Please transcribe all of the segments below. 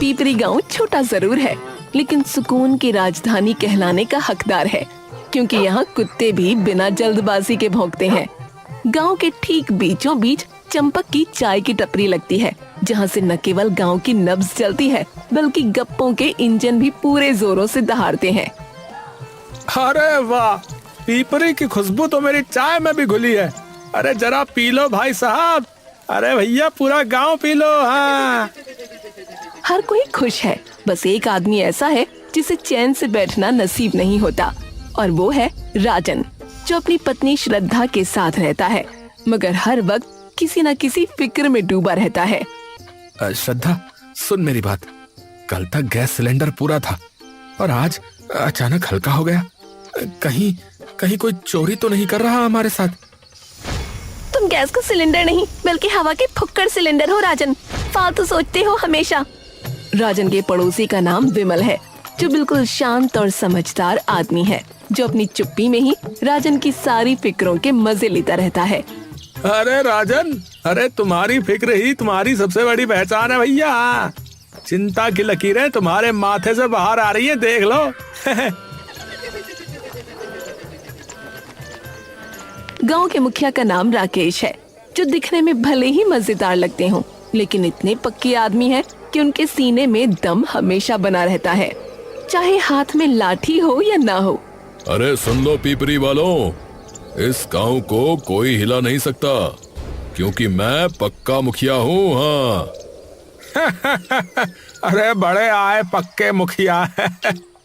पीपरी गांव छोटा जरूर है, लेकिन सुकून की राजधानी कहलाने का हकदार है, क्योंकि यहाँ कुत्ते भी बिना जल्दबाजी के भौंकते हैं। गांव के ठीक बीचों बीच चंपक की चाय की टपरी लगती है, जहाँ से न केवल गांव की नब्ज चलती है, बल्कि गप्पों के इंजन भी पूरे जोरों से दहाड़ते हैं। अरे वाह, पीपरी की खुशबू तो मेरी चाय में भी घुली है। अरे जरा पी लो भाई साहब। अरे भैया पूरा गांव पी लो। हाँ, हर कोई खुश है, बस एक आदमी ऐसा है जिसे चैन से बैठना नसीब नहीं होता, और वो है राजन, जो अपनी पत्नी श्रद्धा के साथ रहता है, मगर हर वक्त किसी न किसी फिक्र में डूबा रहता है। श्रद्धा सुन मेरी बात, कल तक गैस सिलेंडर पूरा था और आज अचानक हल्का हो गया। कहीं कोई चोरी तो नहीं कर रहा हमारे साथ? तुम गैस का सिलेंडर नहीं बल्कि हवा के फुक्कड़ सिलेंडर हो राजन, फालतू सोचते हो हमेशा। राजन के पड़ोसी का नाम विमल है, जो बिल्कुल शांत और समझदार आदमी है, जो अपनी चुप्पी में ही राजन की सारी फिक्रों के मजे लेता रहता है। अरे राजन, अरे तुम्हारी फिक्र ही तुम्हारी सबसे बड़ी पहचान है भैया। चिंता की लकीरें तुम्हारे माथे से बाहर आ रही हैं, देख लो। गांव के मुखिया का नाम राकेश है, जो दिखने में भले ही मजेदार लगते हों, लेकिन इतने पक्के आदमी हैं कि उनके सीने में दम हमेशा बना रहता है, चाहे हाथ में लाठी हो या ना हो। अरे सुन लो पीपरी वालों, इस गांव को कोई हिला नहीं सकता, क्योंकि मैं पक्का मुखिया हूँ। हाँ। अरे बड़े आए पक्के मुखिया।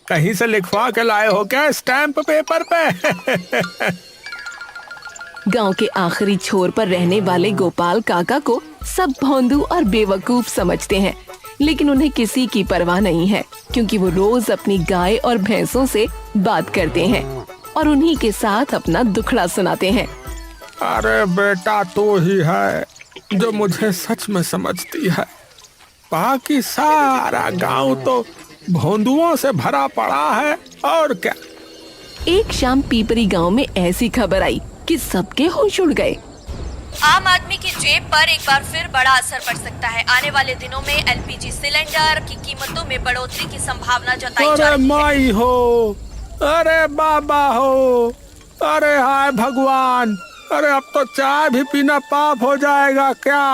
कहीं से लिखवा के लाए हो क्या स्टैंप पेपर पे? गांव के आखिरी छोर पर रहने वाले गोपाल काका को सब भोंदू और बेवकूफ समझते हैं, लेकिन उन्हें किसी की परवाह नहीं है, क्योंकि वो रोज अपनी गाय और भैंसों से बात करते हैं और उन्हीं के साथ अपना दुखड़ा सुनाते हैं। अरे बेटा तू ही है जो मुझे सच में समझती है, बाकी सारा गांव तो भोंदुओं से भरा पड़ा है। और क्या। एक शाम पीपरी गांव में ऐसी खबर आई कि सबके होश उड़ गए। आम आदमी की जेब पर एक बार फिर बड़ा असर पड़ सकता है। आने वाले दिनों में एलपीजी सिलेंडर की कीमतों में बढ़ोतरी की संभावना जताई जा अरे रही है। माई हो, अरे बाबा हो, अरे हाय भगवान, अरे अब तो चाय भी पीना पाप हो जाएगा क्या?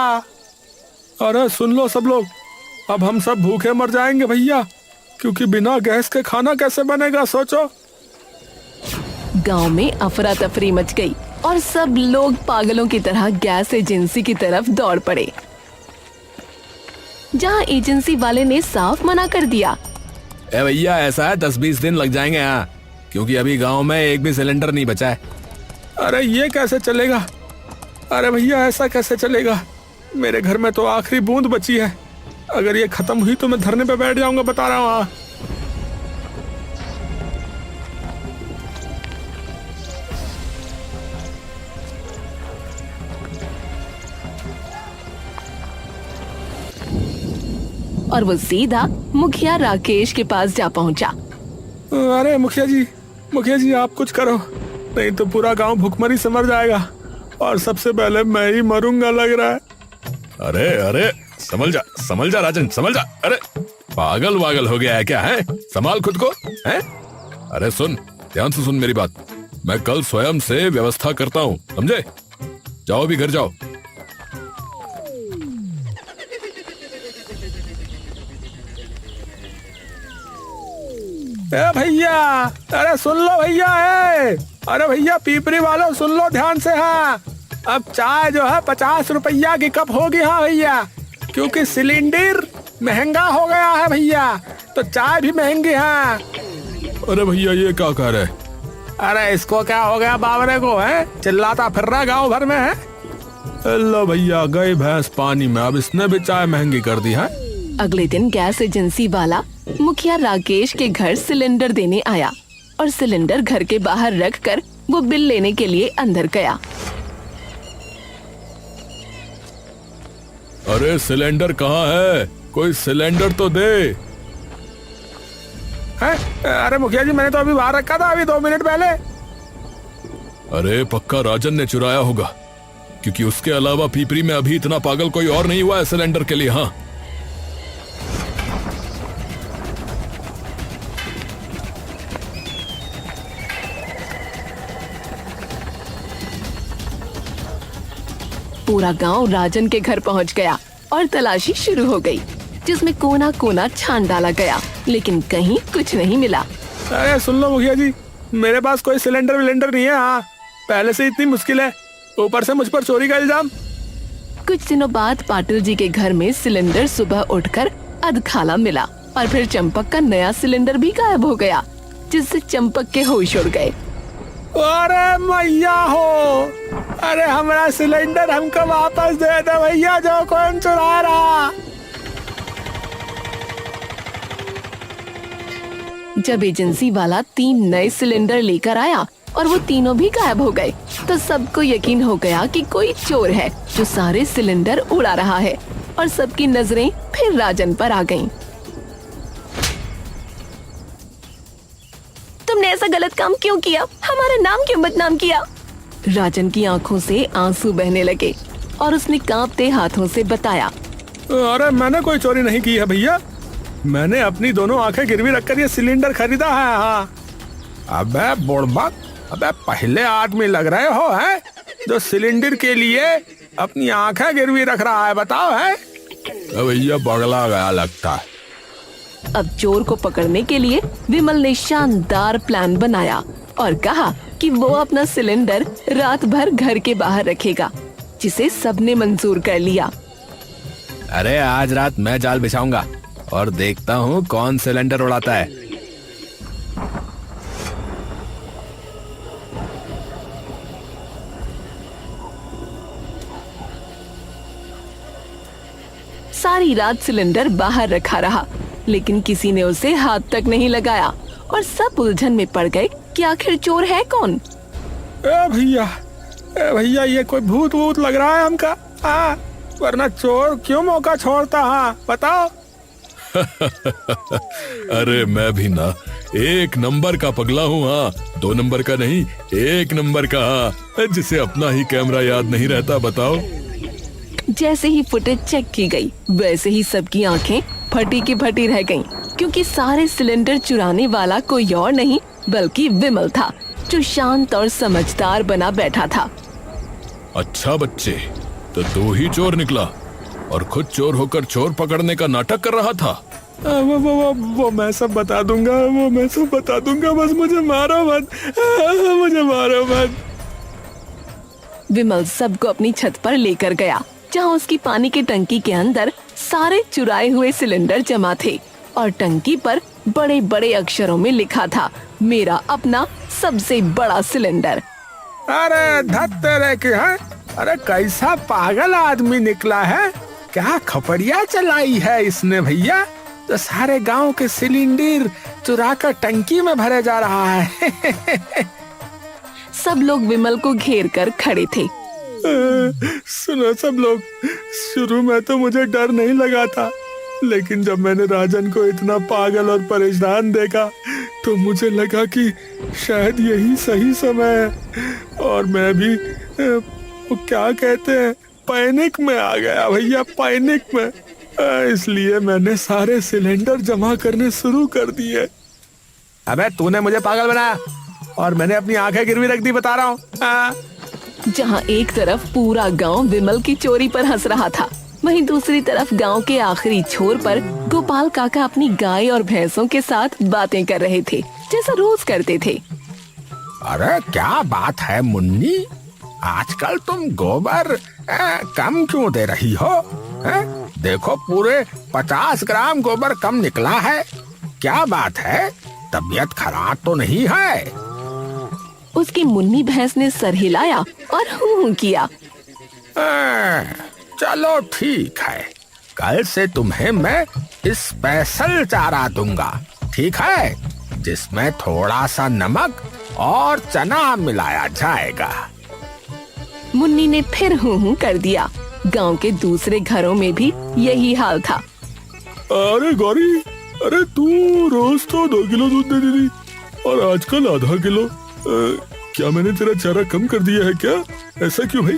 अरे सुन लो सब लोग, अब हम सब भूखे मर जाएंगे भैया, क्योंकि बिना गैस के खाना कैसे बनेगा सोचो। गांव में अफरा तफरी मच गई और सब लोग पागलों की तरह गैस एजेंसी की तरफ दौड़ पड़े, जहां एजेंसी वाले ने साफ मना कर दिया। ए भैया ऐसा है 10-20 दिन लग जाएंगे यहाँ, क्योंकि अभी गांव में एक भी सिलेंडर नहीं बचा है। अरे ये कैसे चलेगा? अरे भैया ऐसा कैसे चलेगा? मेरे घर में तो आखिरी बूंद बची है, अगर ये खत्म हुई तो मैं धरने पे बैठ जाऊंगा, बता रहा हूँ। और वो सीधा मुखिया राकेश के पास जा पहुंचा। अरे मुखिया जी आप कुछ करो, नहीं तो पूरा गांव भूखमरी से मर जाएगा, और सबसे पहले मैं ही मरूंगा लग रहा है। अरे अरे समझ जा राजन, समझ जा। अरे पागल वागल हो गया है क्या? है संभाल खुद को है। अरे सुन, ध्यान से सुन मेरी बात, मैं कल स्वयं से व्यवस्था करता हूँ, समझे? जाओ भी घर जाओ। ए भैया, अरे सुन लो भैया, अरे भैया पीपरी वालों सुन लो ध्यान से। हाँ, अब चाय जो है 50 रुपया की कप होगी। हाँ भैया, क्योंकि सिलेंडर महंगा हो गया है भैया, तो चाय भी महंगी है। अरे भैया ये क्या कह रहे? अरे इसको क्या हो गया बावरे को? है चिल्लाता फिर रहा गाँव भर में है। लो भैया गई भैंस पानी में, अब इसने भी चाय महंगी कर दी है। अगले दिन गैस एजेंसी वाला मुखिया राकेश के घर सिलेंडर देने आया और सिलेंडर घर के बाहर रखकर वो बिल लेने के लिए अंदर गया। अरे सिलेंडर कहाँ है? कोई सिलेंडर तो दे। है? अरे मुखिया जी मैंने तो अभी बाहर रखा था, अभी 2 मिनट पहले। अरे पक्का राजन ने चुराया होगा, क्योंकि उसके अलावा पीपरी में अभी इतना पागल कोई और नहीं हुआ है सिलेंडर के लिए। हाँ पूरा गांव राजन के घर पहुंच गया और तलाशी शुरू हो गई, जिसमें कोना कोना छान डाला गया, लेकिन कहीं कुछ नहीं मिला। अरे सुन लो मुखिया जी, मेरे पास कोई सिलेंडर विलेंडर नहीं है। हाँ, पहले से इतनी मुश्किल है, ऊपर से मुझ पर चोरी का इल्जाम। कुछ दिनों बाद पाटिल जी के घर में सिलेंडर सुबह उठकर अधखाला मिला और फिर चंपक का नया सिलेंडर भी गायब हो गया, जिससे चंपक के होश उड़ गए। अरे मैया हो, अरे हमारा सिलेंडर हमको वापस दे दो भैया, जो कौन चुरा रहा। जब एजेंसी वाला 3 नए सिलेंडर लेकर आया और वो तीनों भी गायब हो गए, तो सबको यकीन हो गया कि कोई चोर है जो सारे सिलेंडर उड़ा रहा है, और सबकी नजरें फिर राजन पर आ गईं। तुमने ऐसा गलत काम क्यों किया? हमारा नाम क्यों बदनाम किया? राजन की आंखों से आंसू बहने लगे और उसने कांपते हाथों से बताया, अरे मैंने कोई चोरी नहीं की है भैया, मैंने अपनी दोनों आंखें गिरवी रखकर ये सिलेंडर खरीदा है। हाँ। अबे बुड़बक, अबे पहले आदमी लग रहे हो हैं जो सिलेंडर के लिए अपनी आंखें गिरवी रख रहा है, बताओ है। भैया पगला गया लगता है। अब चोर को पकड़ने के लिए विमल ने शानदार प्लान बनाया और कहा कि वो अपना सिलेंडर रात भर घर के बाहर रखेगा, जिसे सबने मंजूर कर लिया। अरे आज रात मैं जाल बिछाऊंगा और देखता हूँ कौन सिलेंडर उड़ाता है। सारी रात सिलेंडर बाहर रखा रहा, लेकिन किसी ने उसे हाथ तक नहीं लगाया और सब उलझन में पड़ गए कि आखिर चोर है कौन। भैया ये कोई भूत वूत लग रहा है हमका। हाँ, वरना चोर क्यों मौका छोड़ता। हाँ बताओ। अरे मैं भी ना 1 नंबर का पगला हूँ। हाँ, 2 नंबर का नहीं, 1 नंबर का। हाँ, जिसे अपना ही कैमरा याद नहीं रहता। बताओ। जैसे ही फुटेज चेक की गई, वैसे ही सबकी आंखें फटी की फटी रह गईं, क्योंकि सारे सिलेंडर चुराने वाला कोई और नहीं बल्कि विमल था, जो शांत और समझदार बना बैठा था। अच्छा बच्चे, तो तू ही चोर निकला और खुद चोर होकर चोर पकड़ने का नाटक कर रहा था। वो मैं सब बता दूंगा, बस मुझे मारो मत, मुझे मारो मत। विमल सबको अपनी छत पर लेकर गया, जहाँ उसकी पानी की टंकी के अंदर सारे चुराए हुए सिलेंडर जमा थे और टंकी पर बड़े बड़े अक्षरों में लिखा था, मेरा अपना सबसे बड़ा सिलेंडर। अरे धत तेरे की है, अरे कैसा पागल आदमी निकला है, क्या खपड़िया चलाई है इसने भैया, तो सारे गांव के सिलेंडर चुरा कर टंकी में भरे जा रहा है। सब लोग विमल को घेर कर खड़े थे। सुनो सब लोग, शुरू में तो मुझे डर नहीं लगा था, लेकिन जब मैंने राजन को इतना पागल और परेशान देखा तो मुझे लगा कि शायद यही सही समय है, और मैं भी वो क्या कहते हैं, पैनिक में आ गया भैया, पैनिक में। इसलिए मैंने सारे सिलेंडर जमा करने शुरू कर दिए। अबे तूने मुझे पागल बनाया और मैंने अपनी आंखें गिरवी रख दी, बता रहा हूँ। जहाँ एक तरफ पूरा गांव विमल की चोरी पर हंस रहा था, वहीं दूसरी तरफ गांव के आखिरी छोर पर गोपाल काका अपनी गाय और भैंसों के साथ बातें कर रहे थे, जैसा रोज करते थे। अरे क्या बात है मुन्नी, आजकल तुम गोबर कम क्यों दे रही हो? देखो पूरे 50 ग्राम गोबर कम निकला है, क्या बात है, तबीयत खराब तो नहीं है? उसकी मुन्नी भैंस ने सर हिलाया और हूं किया। चलो ठीक है, कल से तुम्हें मैं स्पेशल चारा दूंगा, ठीक है, जिसमें थोड़ा सा नमक और चना मिलाया जाएगा। मुन्नी ने फिर हूं कर दिया। गांव के दूसरे घरों में भी यही हाल था। अरे गौरी, अरे तू रोज तो 2 किलो दूध देती थी और आजकल आधा किलो, क्या मैंने तेरा चारा कम कर दिया है क्या? ऐसा क्यों भाई?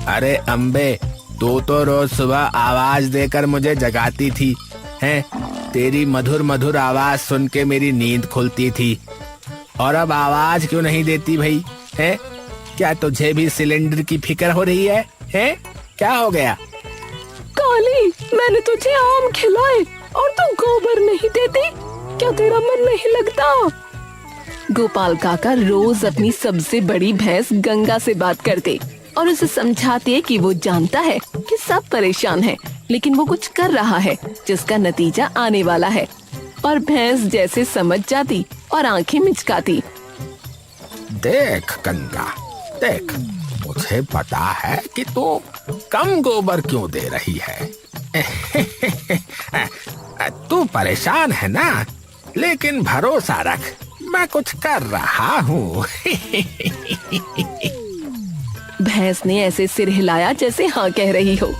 अरे अम्बे, तू तो रोज सुबह आवाज देकर मुझे जगाती थी, हैं? तेरी मधुर मधुर आवाज सुन के मेरी नींद खुलती थी, और अब आवाज क्यों नहीं देती भाई? हैं? क्या तुझे भी सिलेंडर की फिक्र हो रही है? हैं? क्या हो गया? काली, मैंने तुझे आम खिलाए और तू गोबर नहीं देती। क्या तेरा मन नहीं लगता? गोपाल काका रोज अपनी सबसे बड़ी भैंस गंगा से बात करते और उसे समझाते कि वो जानता है कि सब परेशान हैं, लेकिन वो कुछ कर रहा है जिसका नतीजा आने वाला है। और भैंस जैसे समझ जाती और आंखें मिचकाती। देख गंगा, देख, मुझे पता है कि तू कम गोबर क्यों दे रही है। तू परेशान है ना, लेकिन भरोसा रख, मैं कुछ कर रहा हूँ। भैंस ने ऐसे सिर हिलाया जैसे हाँ कह रही हो।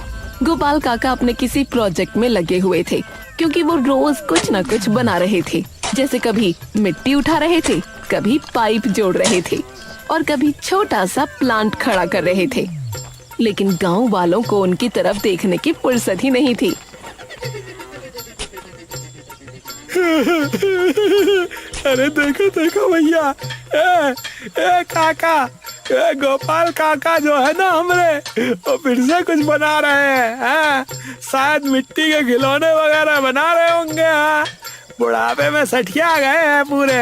गोपाल काका अपने किसी प्रोजेक्ट में लगे हुए थे, क्योंकि वो रोज कुछ न कुछ बना रहे थे। जैसे कभी मिट्टी उठा रहे थे, कभी पाइप जोड़ रहे थे और कभी छोटा सा प्लांट खड़ा कर रहे थे। लेकिन गांव वालों को उनकी तरफ देखने की फुर्सत ही नहीं थी। अरे देखो देखो भैया, ए काका, ए गोपाल काका जो है ना हमरे, वो फिर से कुछ बना रहे हैं। शायद मिट्टी के खिलौने वगैरह बना रहे होंगे। बुढ़ापे में सठिया गए हैं पूरे।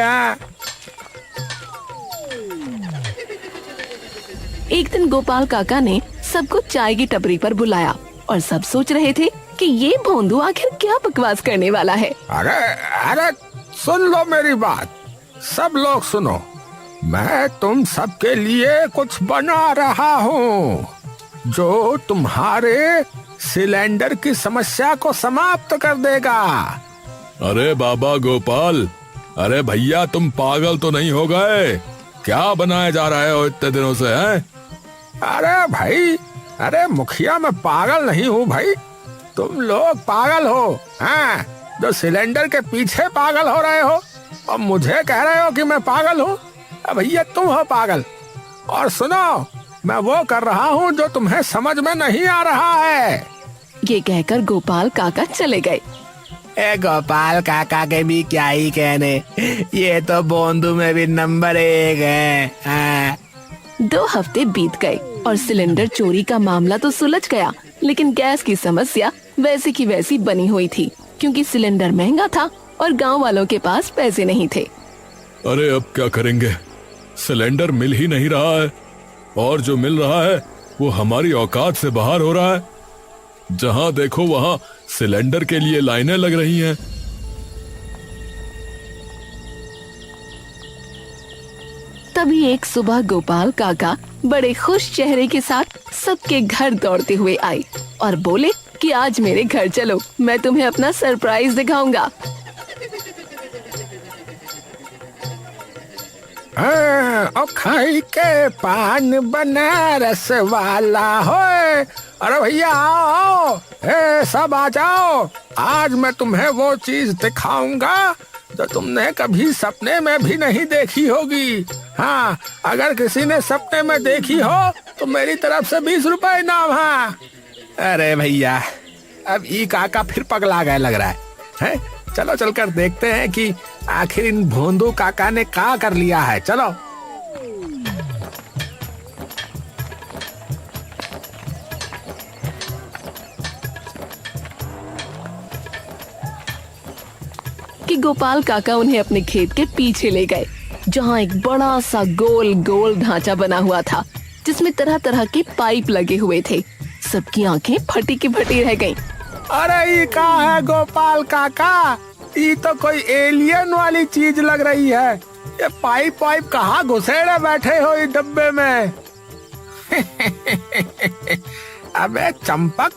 एक दिन गोपाल काका ने सबको चाय की टपरी पर बुलाया और सब सोच रहे थे कि ये भोंदू आखिर क्या बकवास करने वाला है। अरे अरे, सुन लो मेरी बात, सब लोग सुनो। मैं तुम सबके लिए कुछ बना रहा हूँ जो तुम्हारे सिलेंडर की समस्या को समाप्त कर देगा। अरे बाबा गोपाल, अरे भैया तुम पागल तो नहीं हो गए? क्या बनाया जा रहा है इतने दिनों से हैं? अरे भाई, अरे मुखिया, मैं पागल नहीं हूँ भाई, तुम लोग पागल हो। जो सिलेंडर के पीछे पागल हो रहे हो और मुझे कह रहे हो कि मैं पागल हूँ। भैया तुम हो पागल। और सुनो, मैं वो कर रहा हूँ जो तुम्हें समझ में नहीं आ रहा है। ये कहकर गोपाल काका चले गए। ए गोपाल काका के भी क्या ही कहने, ये तो बोंदू में भी नंबर 1 है। 2 हफ्ते बीत गए और सिलेंडर चोरी का मामला तो सुलझ गया, लेकिन गैस की समस्या वैसी की वैसी बनी हुई थी, क्योंकि सिलेंडर महंगा था और गांव वालों के पास पैसे नहीं थे। अरे अब क्या करेंगे? सिलेंडर मिल ही नहीं रहा है और जो मिल रहा है वो हमारी औकात से बाहर हो रहा है। जहां देखो वहां सिलेंडर के लिए लाइनें लग रही हैं। तभी एक सुबह गोपाल काका बड़े खुश चेहरे के साथ सबके घर दौड़ते हुए आए और बोले कि आज मेरे घर चलो, मैं तुम्हें अपना सरप्राइज दिखाऊंगा। खाई के पान बनारस वाला हो। अरे भैया आओ, सब आ जाओ, आज मैं तुम्हें वो चीज दिखाऊंगा जो तुमने कभी सपने में भी नहीं देखी होगी। हाँ, अगर किसी ने सपने में देखी हो तो मेरी तरफ से 20 रुपए इनाम। हाँ। अरे भैया, अब ई काका फिर पगला गए लग रहा है? चलो चलकर देखते हैं कि आखिर इन भोंदू काका ने क्या कर लिया है। चलो। कि गोपाल काका उन्हें अपने खेत के पीछे ले गए, जहाँ एक बड़ा सा गोल गोल ढांचा बना हुआ था, जिसमें तरह तरह के पाइप लगे हुए थे। सबकी आंखें फटी की फटी रह गईं। अरे ये क्या है गोपाल काका? ये तो कोई एलियन वाली चीज लग रही है। ये पाइप पाइप कहाँ घुसेड़े बैठे हो इस डब्बे में? अबे चंपक,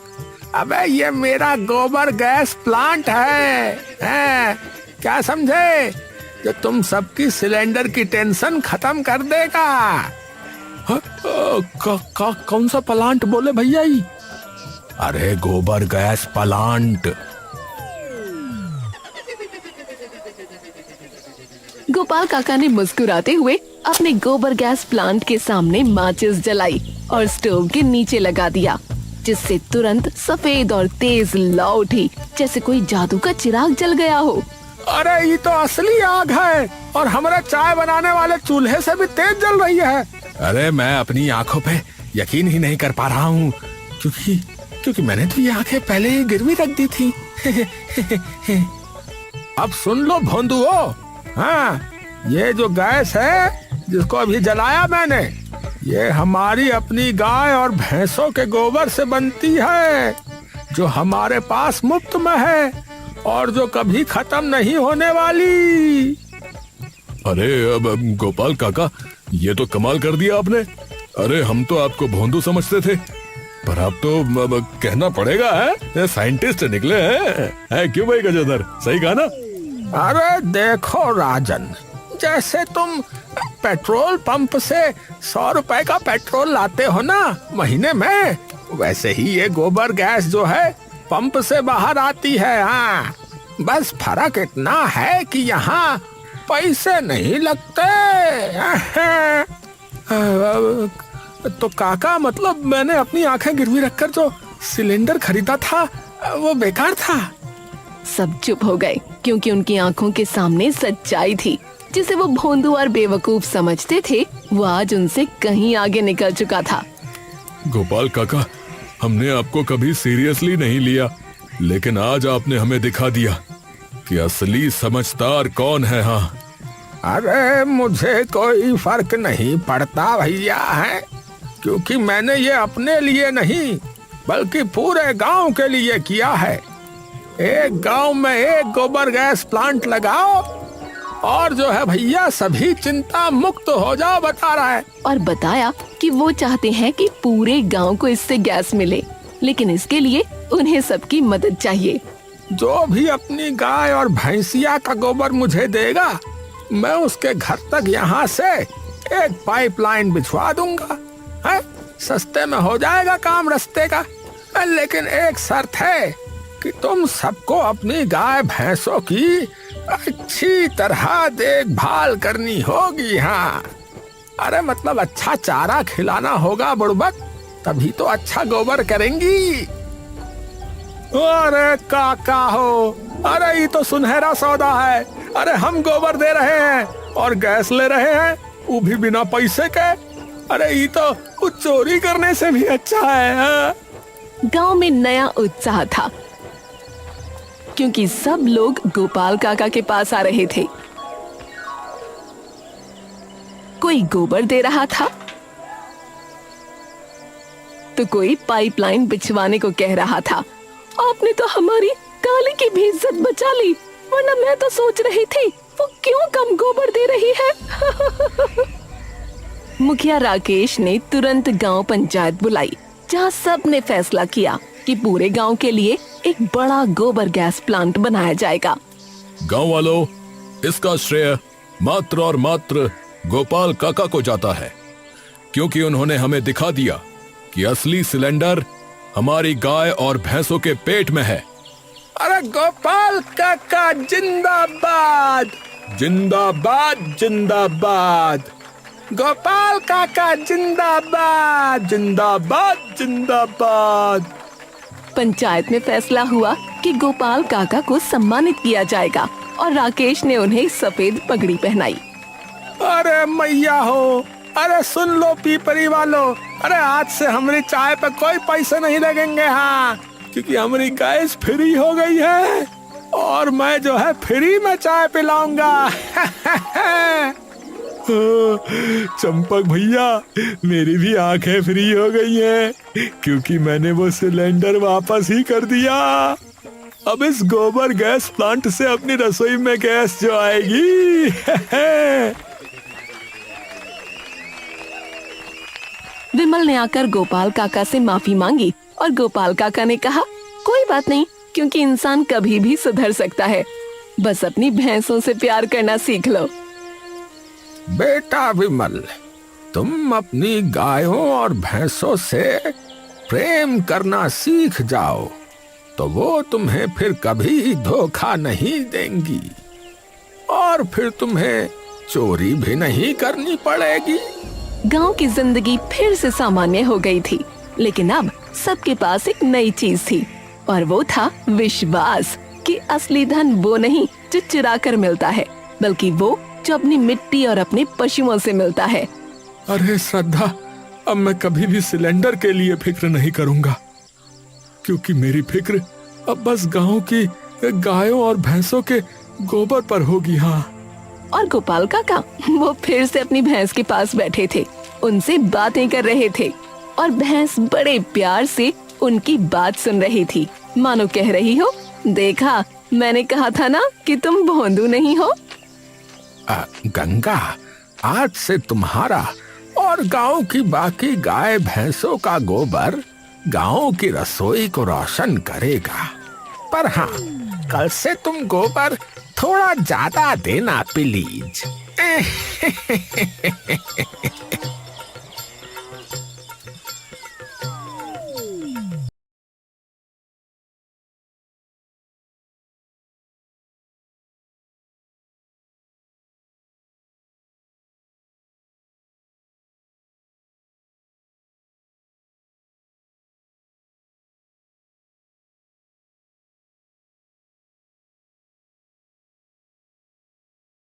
अबे ये मेरा गोबर गैस प्लांट है। क्या समझे? जो तुम सबकी सिलेंडर की टेंशन खत्म कर देगा। कौन सा प्लांट बोले भैया? ये अरे गोबर गैस प्लांट। गोपाल काका ने मुस्कुराते हुए अपने गोबर गैस प्लांट के सामने माचिस जलाई और स्टोव के नीचे लगा दिया, जिससे तुरंत सफेद और तेज लौ उठी, जैसे कोई जादू का चिराग जल गया हो। अरे ये तो असली आग है और हमारे चाय बनाने वाले चूल्हे से भी तेज जल रही है। अरे मैं अपनी आंखों पे यकीन ही नहीं कर पा रहा हूँ क्योंकि मैंने तो ये आंखें पहले ही गिरवी रख दी थी। अब सुन लो भोंदुओ, हाँ, ये जो गैस है जिसको अभी जलाया मैंने, ये हमारी अपनी गाय और भैंसों के गोबर से बनती है, जो हमारे पास मुफ्त में है और जो कभी खत्म नहीं होने वाली। अरे अब गोपाल काका, ये तो कमाल कर दिया आपने। अरे हम तो आपको भोंदू समझते थे, पर आप तो अब कहना पड़ेगा है साइंटिस्ट निकले हैं। क्यों भाई गजोदर, सही कहा ना? अरे देखो राजन, जैसे तुम पेट्रोल पंप से 100 रुपए का पेट्रोल लाते हो ना महीने में, वैसे ही ये गोबर गैस जो है पंप से बाहर आती है। हाँ, बस फर्क इतना है कि यहाँ पैसे नहीं लगते। तो काका, मतलब मैंने अपनी आंखें गिरवी रखकर जो सिलेंडर खरीदा था वो बेकार था। सब चुप हो गए क्योंकि उनकी आंखों के सामने सच्चाई थी। जिसे वो भोंदू और बेवकूफ समझते थे, वो आज उनसे कहीं आगे निकल चुका था। गोपाल काका, हमने आपको कभी सीरियसली नहीं लिया, लेकिन आज आपने हमें दिखा दिया कि असली समझदार कौन है। हाँ, अरे मुझे कोई फर्क नहीं पड़ता भैया, है, क्योंकि मैंने ये अपने लिए नहीं बल्कि पूरे गांव के लिए किया है। एक गांव में एक गोबर गैस प्लांट लगाओ और जो है भैया सभी चिंता मुक्त हो जाओ, बता रहा है। और बताया कि वो चाहते हैं कि पूरे गांव को इससे गैस मिले, लेकिन इसके लिए उन्हें सबकी मदद चाहिए। जो भी अपनी गाय और भैंसिया का गोबर मुझे देगा, मैं उसके घर तक यहाँ से एक पाइपलाइन बिछवा दूंगा। है, सस्ते में हो जाएगा काम रास्ते का, लेकिन एक शर्त है कि तुम सबको अपनी गाय भैंसों की अच्छी तरह देखभाल करनी होगी। हाँ, अरे मतलब अच्छा चारा खिलाना होगा बुड़बक, तभी तो अच्छा गोबर करेंगी। अरे काका हो, अरे ये तो सुनहरा सौदा है। अरे हम गोबर दे रहे हैं और गैस ले रहे हैं, वो भी बिना पैसे के। अरे ये तो कुछ चोरी करने से भी अच्छा है। गांव में नया उत्साह था क्योंकि सब लोग गोपाल काका के पास आ रहे थे। कोई गोबर दे रहा था तो कोई पाइपलाइन बिछवाने को कह रहा था। आपने तो हमारी काली की भी इज्जत बचा ली, वरना मैं तो सोच रही थी वो क्यों कम गोबर दे रही है। मुखिया राकेश ने तुरंत गांव पंचायत बुलाई, जहां सब ने फैसला किया कि पूरे गांव के लिए एक बड़ा गोबर गैस प्लांट बनाया जाएगा। गांव वालों, इसका श्रेय मात्र और मात्र गोपाल काका को जाता है, क्योंकि उन्होंने हमें दिखा दिया कि असली सिलेंडर हमारी गाय और भैंसों के पेट में है। अरे गोपाल काका जिंदाबाद, जिंदाबाद, जिंदाबाद। गोपाल काका जिंदाबाद, जिंदाबाद, जिंदाबाद। पंचायत में फैसला हुआ कि गोपाल काका को सम्मानित किया जाएगा और राकेश ने उन्हें सफेद पगड़ी पहनाई। अरे मैया हो, अरे सुन लो पीपरी वालों, अरे आज से हमारी चाय पे कोई पैसे नहीं लगेंगे। हाँ, क्योंकि हमारी गैस फ्री हो गई है और मैं जो है फ्री में चाय पिलाऊंगा। चंपक भैया, मेरी भी आंखें फ्री हो गई हैं क्योंकि मैंने वो सिलेंडर वापस ही कर दिया। अब इस गोबर गैस प्लांट से अपनी रसोई में गैस जो आएगी। विमल ने आकर गोपाल काका से माफी मांगी और गोपाल काका ने कहा, कोई बात नहीं, क्योंकि इंसान कभी भी सुधर सकता है, बस अपनी भैंसों से प्यार करना सीख लो। बेटा विमल, तुम अपनी गायों और भैंसों से प्रेम करना सीख जाओ तो वो तुम्हें फिर कभी धोखा नहीं देंगी और फिर तुम्हें चोरी भी नहीं करनी पड़ेगी। गांव की जिंदगी फिर से सामान्य हो गई थी, लेकिन अब सबके पास एक नई चीज थी और वो था विश्वास कि असली धन वो नहीं जो चुरा कर मिलता है, बल्कि वो जो अपनी मिट्टी और अपने पशुओं से मिलता है। अरे श्रद्धा, अब मैं कभी भी सिलेंडर के लिए फिक्र नहीं करूंगा, क्योंकि मेरी फिक्र अब बस गांव की गायों और भैंसों के गोबर पर होगी। हाँ। और गोपाल काका वो फिर से अपनी भैंस के पास बैठे थे, उनसे बातें कर रहे थे और भैंस बड़े प्यार से उनकी बात सुन रही थी, मानो कह रही हो, देखा मैंने कहा था ना कि तुम भोंदू नहीं हो। गंगा, आज से तुम्हारा और गांव की बाकी गाय भैंसों का गोबर गांव की रसोई को रोशन करेगा। पर हाँ, कल से तुम गोबर थोड़ा ज्यादा देना प्लीज।